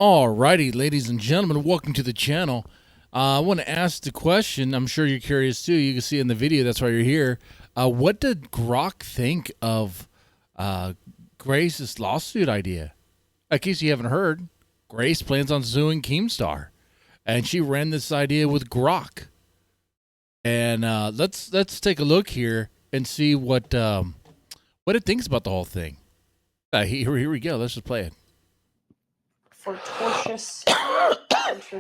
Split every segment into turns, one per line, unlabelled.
Alrighty, ladies and gentlemen, welcome to the channel. I want to ask the question. I'm sure you're curious too. You can see in the video. That's why you're here. What did Grok think of Grace's lawsuit idea? In case you haven't heard, Grace plans on suing Keemstar, and she ran this idea with Grok. And let's take a look here and see what it thinks about the whole thing. Here we go. Let's just play it.
For tortious.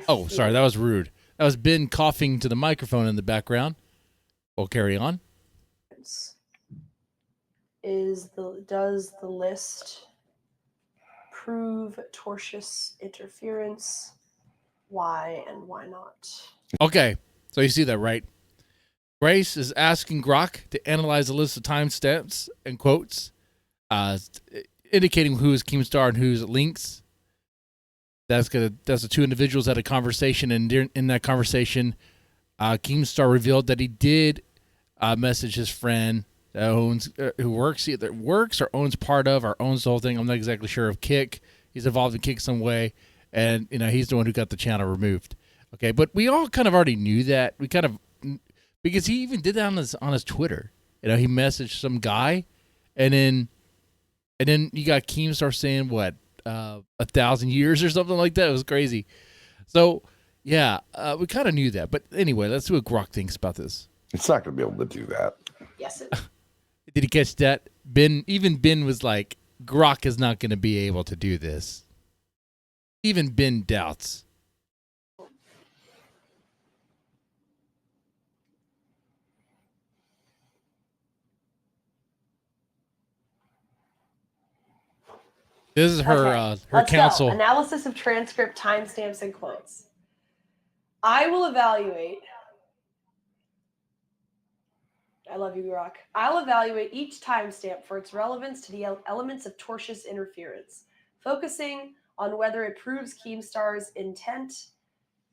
Oh, sorry, that was rude. That was Ben coughing to the microphone in the background. We'll carry on.
Does the list prove tortious interference? Why and why not?
Okay, so you see that, right? Grace is asking Grok to analyze a list of timestamps and quotes, indicating who is Keemstar and who's links. That's the two individuals had a conversation, and in that conversation, Keemstar revealed that he did message his friend who works or owns part of or owns the whole thing. I'm not exactly sure of Kick. He's involved in Kick some way, and he's the one who got the channel removed. Okay, but we all kind of already knew that. We kind of, because he even did that on his Twitter. He messaged some guy, and then you got Keemstar saying what? 1,000 years or something like that. It was crazy. So yeah, we kind of knew that. But anyway, let's see what Grok thinks about this.
It's not going to be able to do that.
Yes.
Did he catch that? Ben was like, Grok is not going to be able to do this. Even Ben doubts. This is her
Let's
counsel.
Go. Analysis of transcript, timestamps, and quotes. I will evaluate. I love you, Grok. I'll evaluate each timestamp for its relevance to the elements of tortious interference, focusing on whether it proves Keemstar's intent,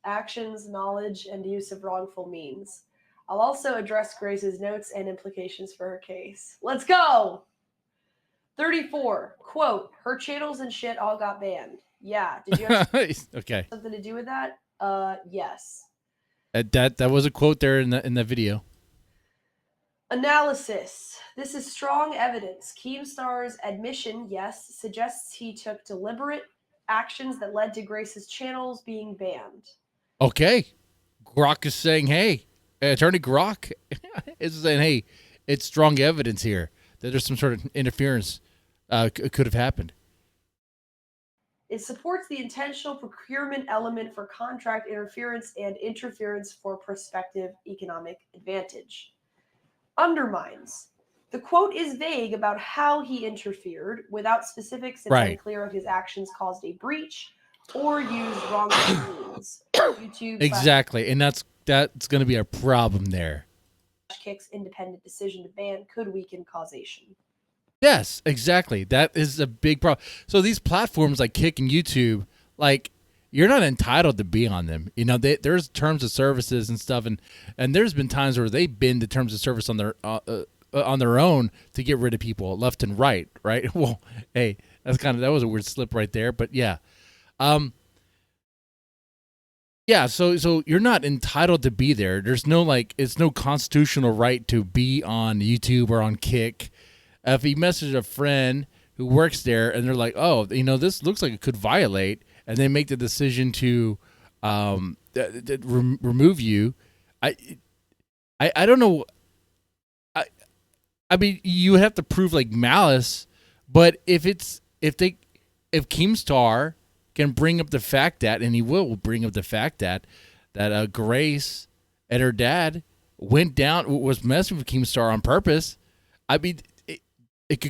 actions, knowledge, and use of wrongful means. I'll also address Grace's notes and implications for her case. Let's go! 34, quote, her channels and shit all got banned. Yeah. Did you have
okay.
something to do with that? Yes.
That was a quote there in the video.
Analysis. This is strong evidence. Keemstar's admission, yes, suggests he took deliberate actions that led to Grace's channels being banned.
Okay. Grok is saying, hey, Attorney Grok is saying, hey, it's strong evidence here that there's some sort of interference could have happened.
It supports the intentional procurement element for contract interference and interference for prospective economic advantage. Undermines. The quote is vague about how he interfered, without specifics, and unclear if his actions caused a breach or used wrongful means. YouTube
exactly, and that's going to be a problem there.
Kick's independent decision to ban could weaken causation.
Yes, exactly. That is a big problem. So these platforms like Kick and YouTube, like, you're not entitled to be on them. There's terms of services and stuff, and there's been times where they've been the terms of service on their own to get rid of people left and right. Right? Well, hey, that was a weird slip right there, but yeah, yeah. So you're not entitled to be there. There's no it's no constitutional right to be on YouTube or on Kick. If he messaged a friend who works there and they're like, oh, this looks like it could violate, and they make the decision to remove you, I don't know. I mean, you have to prove like malice, but if Keemstar can bring up the fact that, and he will bring up the fact that Grace and her dad was messing with Keemstar on purpose, I mean, it's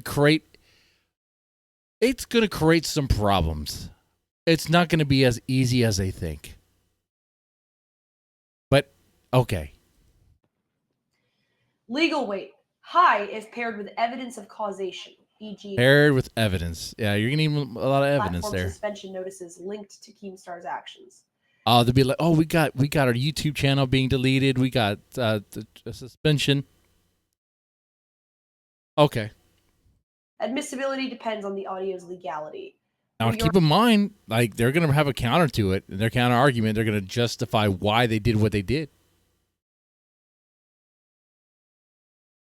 going to create some problems. It's not going to be as easy as they think. But, okay.
Legal weight. High if paired with evidence of causation, e.g.
Paired with evidence. Yeah, you're going to need a lot of evidence there.
Suspension notices linked to Keemstar's actions.
They'll be like, oh, we got our YouTube channel being deleted. We got the suspension. Okay.
Admissibility depends on the audio's legality.
Now, keep in mind, like, they're going to have a counter to it. And their counter argument, they're going to justify why they did what they did.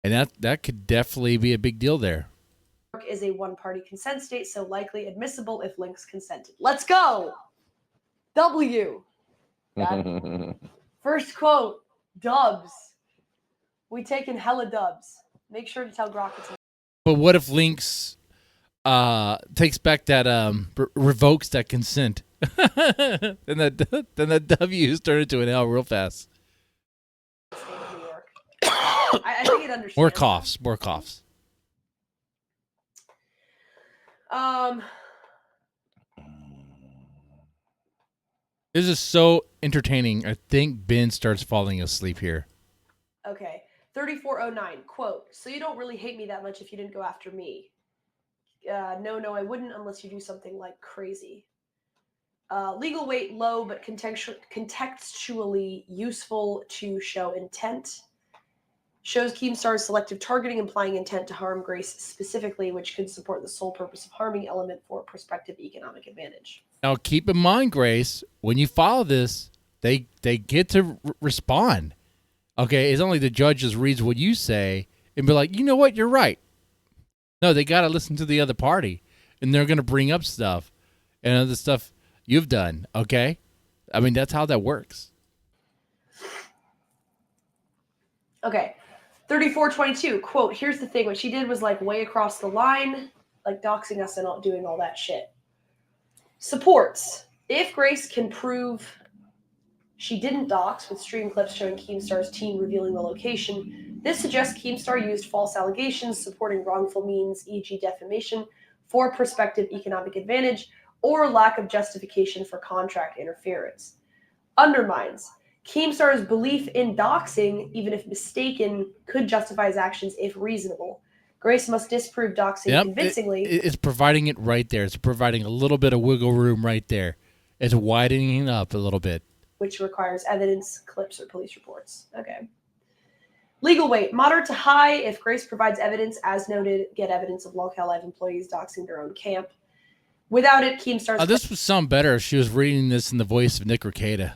And that could definitely be a big deal there.
Is a one-party consent state, so likely admissible if links consented. Let's go! W. First quote, dubs. We taking hella dubs. Make sure to tell Grok it's...
But what if links takes back that revokes that consent? then that W is turned into an L real fast.
State of New York. I think it understands.
More coughs. This is so entertaining. I think Ben starts falling asleep here.
Okay. 3409, quote, so you don't really hate me that much if you didn't go after me. No, I wouldn't unless you do something like crazy. Legal weight low, but contextually useful to show intent. Shows Keemstar's selective targeting, implying intent to harm Grace specifically, which could support the sole purpose of harming element for prospective economic advantage.
Now, keep in mind, Grace, when you follow this, they get to respond. Okay, it's only the judges reads what you say and be like, you know what, you're right. No, they got to listen to the other party, and they're going to bring up stuff and other stuff you've done, okay? I mean, that's how that works.
Okay. 3422, quote, here's the thing. What she did was like way across the line, like doxing us and not doing all that shit. Supports. If Grace can prove she didn't dox with stream clips showing Keemstar's team revealing the location, this suggests Keemstar used false allegations supporting wrongful means, e.g. defamation, for prospective economic advantage or lack of justification for contract interference. Undermines. Keemstar's belief in doxing, even if mistaken, could justify his actions if reasonable. Grace must disprove doxing convincingly.
It's providing it right there. It's providing a little bit of wiggle room right there. It's widening up a little bit.
Which requires evidence, clips, or police reports. Okay. Legal weight. Moderate to high if Grace provides evidence. As noted, get evidence of Locale Live employees doxing their own camp. Without it, Keemstar's...
this would sound better if she was reading this in the voice of Nick Rekieta.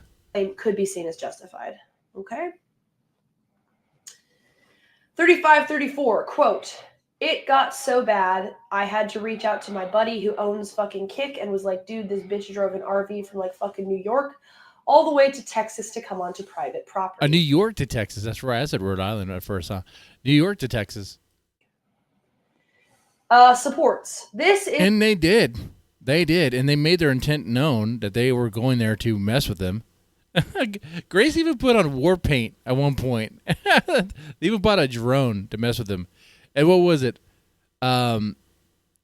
Could be seen as justified. Okay. 3534, quote, it got so bad, I had to reach out to my buddy who owns fucking Kick and was like, dude, this bitch drove an RV from like fucking New York all the way to Texas to come onto private property.
New York to Texas. That's right. I said Rhode Island at first, huh? New York to Texas.
Supports. This is...
And they did. They did. And they made their intent known that they were going there to mess with them. Grace even put on war paint at one point. They even bought a drone to mess with them. And what was it? What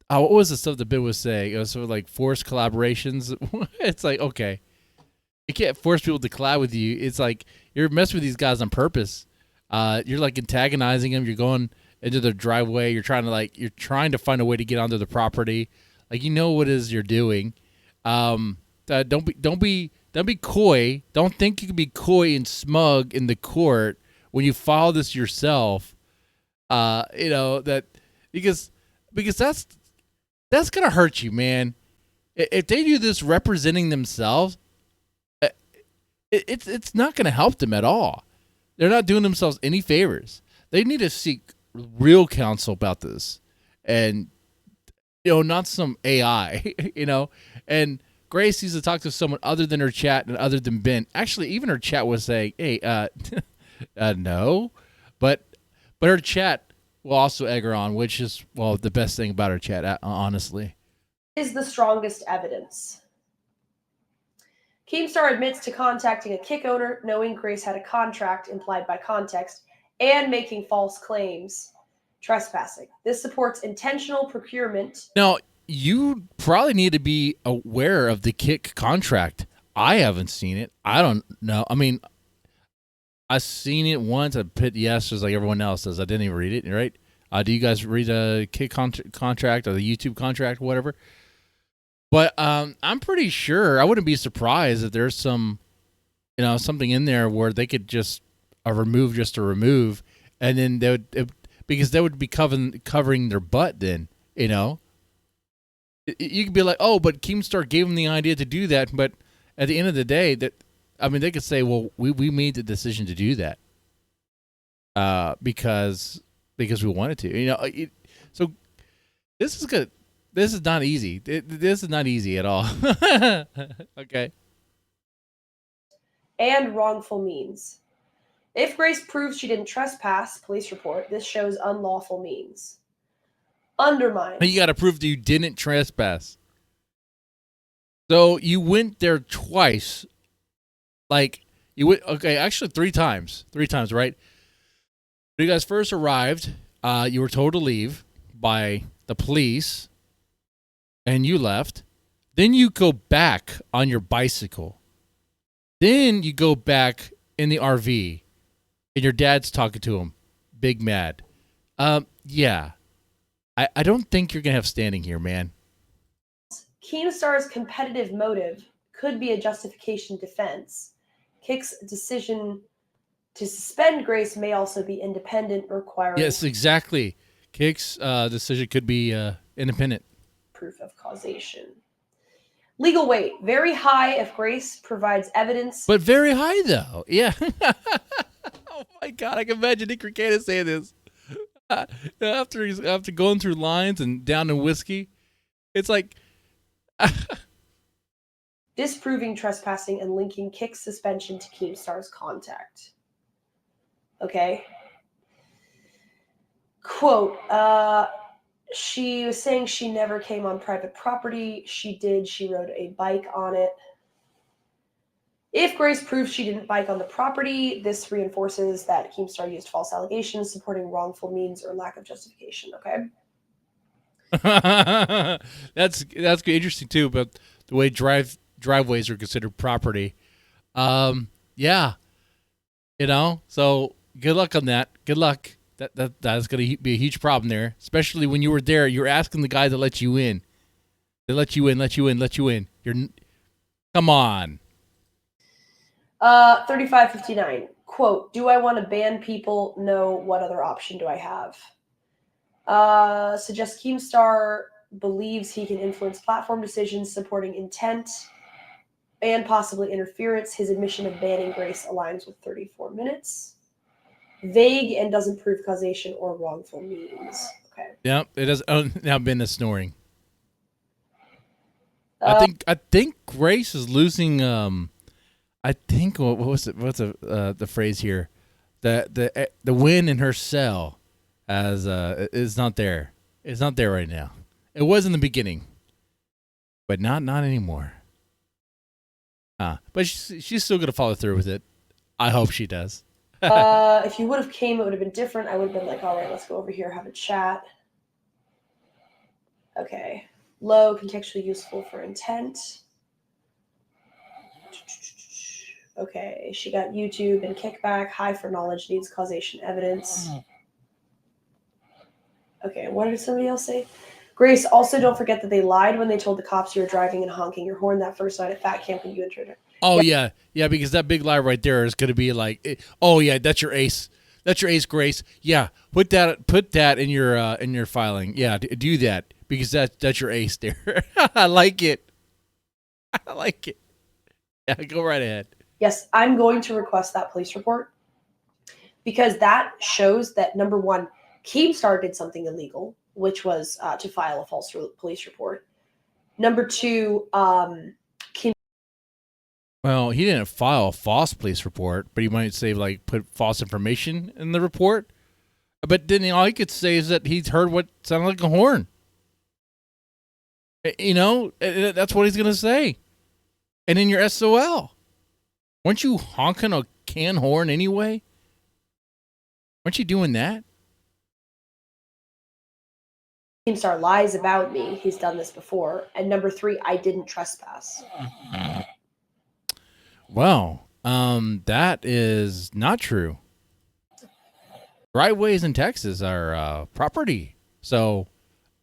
was the stuff the bit was saying? It was sort of like forced collaborations. It's like, okay, you can't force people to collab with you. It's like you're messing with these guys on purpose. You're like antagonizing them. You're going into their driveway. You're trying to find a way to get onto the property. Like, you know what it is you're doing. Don't be coy. Don't think you can be coy and smug in the court when you file this yourself. That because that's gonna hurt you, man. If they do this representing themselves, it's not gonna help them at all. They're not doing themselves any favors. They need to seek real counsel about this, and not some AI. And Grace needs to talk to someone other than her chat and other than Ben. Actually, even her chat was saying, hey, no. But her chat will also egg her on, which is, well, the best thing about her chat, honestly.
Is the strongest evidence. Keemstar admits to contacting a Kick owner, knowing Grace had a contract implied by context, and making false claims, trespassing. This supports intentional procurement.
Now, you probably need to be aware of the Kick contract. I haven't seen it. I don't know. I mean, I've seen it once. I put yes, just like everyone else does. I didn't even read it, right? Do you guys read a Kick contract or the YouTube contract, whatever? But I'm pretty sure, I wouldn't be surprised if there's some, something in there where they could just remove just to remove, and then they would, because they would be covering their butt then, You could be like, oh, but Keemstar gave him the idea to do that. But at the end of the day, they could say, well, we made the decision to do that because we wanted to. So this is good. This is not easy. This is not easy at all. Okay.
And wrongful means. If Grace proves she didn't trespass, police report, this shows unlawful means. Undermine.
You got to prove that you didn't trespass. So you went there twice. Like, you went, okay, actually 3 times. 3 times, right? When you guys first arrived, you were told to leave by the police, and you left. Then you go back on your bicycle. Then you go back in the RV, and your dad's talking to him, big mad. Yeah. I don't think you're going to have standing here, man.
Keemstar's competitive motive could be a justification defense. Kick's decision to suspend Grace may also be independent, requiring
Yes, exactly. Kick's decision could be independent.
proof of causation. Legal weight, very high if Grace provides evidence.
But very high, though. Yeah. Oh, my God. I can imagine Nick Rekieta saying this. After going through lines and down in whiskey, it's like...
Disproving trespassing and linking Kick's suspension to Keemstar's contact. Okay. Quote, she was saying she never came on private property. She did. She rode a bike on it. If Grace proves she didn't bike on the property, this reinforces that Keemstar used false allegations supporting wrongful means or lack of justification. Okay.
That's interesting too. But the way driveways are considered property, yeah, So good luck on that. Good luck. That's going to be a huge problem there, especially when you were there. You're asking the guy to let you in. They let you in. Come on.
3559. Quote, do I want to ban people? No. What other option do I have? Suggests Keemstar believes he can influence platform decisions supporting intent and possibly interference. His admission of banning Grace aligns with 34 minutes. Vague and doesn't prove causation or wrongful means. Okay.
Yep, it has now been a snoring. I think Grace is losing. I think what was it? What's the phrase here? The wind in her cell as is not there. It's not there right now. It was in the beginning, but not anymore. But she's still gonna follow through with it. I hope she does.
If you would have came, it would have been different. I would have been like, all right, let's go over here, have a chat. Okay. Low, contextually useful for intent. Okay, she got YouTube and kickback. High for knowledge, needs causation evidence. Okay, what did somebody else say? Grace, also don't forget that they lied when they told the cops you were driving and honking your horn that first night at Fat Camp when you entered it.
Oh, yeah, because that big lie right there is going to be like, oh, yeah, that's your ace. That's your ace, Grace. Yeah, put that in your filing. Yeah, do that because that's your ace there. I like it. Yeah, go right ahead.
Yes, I'm going to request that police report because that shows that, number one, Keemstar did something illegal, which was to file a false police report. Number two,
well, he didn't file a false police report, but he might say, like, put false information in the report. But then all he could say is that he's heard what sounded like a horn. That's what he's going to say. And in your SOL. Weren't you honking a can horn anyway? Weren't you doing that?
Keemstar lies about me. He's done this before. And number three, I didn't trespass.
Well, that is not true. Driveways in Texas are property. So,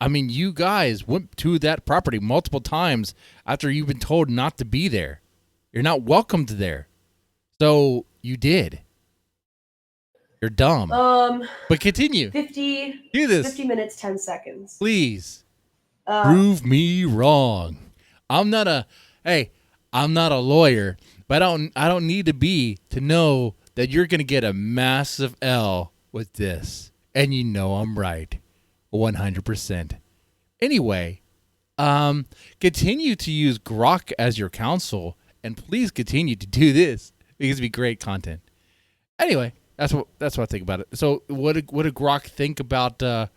I mean, you guys went to that property multiple times after you've been told not to be there. You're not welcomed there. So, you did. You're dumb. But continue.
50
Do this.
50 minutes, 10 seconds.
Please. Prove me wrong. I'm not a lawyer, but I don't need to be to know that you're going to get a massive L with this. And you know I'm right. 100%. Anyway, continue to use Grok as your counsel, and please continue to do this because it'd be great content. Anyway, that's what I think about it. So, what did Grok think about her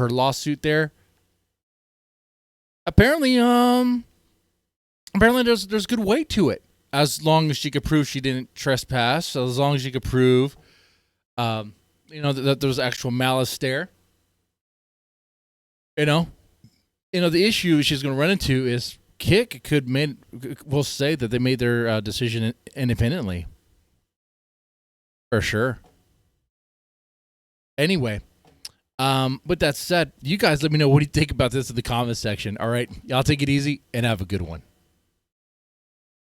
lawsuit there? Apparently, there's good weight to it. As long as she could prove she didn't trespass, as long as she could prove, that there was actual malice there. The issue she's going to run into is Kik will say that they made their decision independently. For sure. Anyway, with that said, you guys let me know what do you think about this in the comments section. All right, y'all take it easy and have a good one.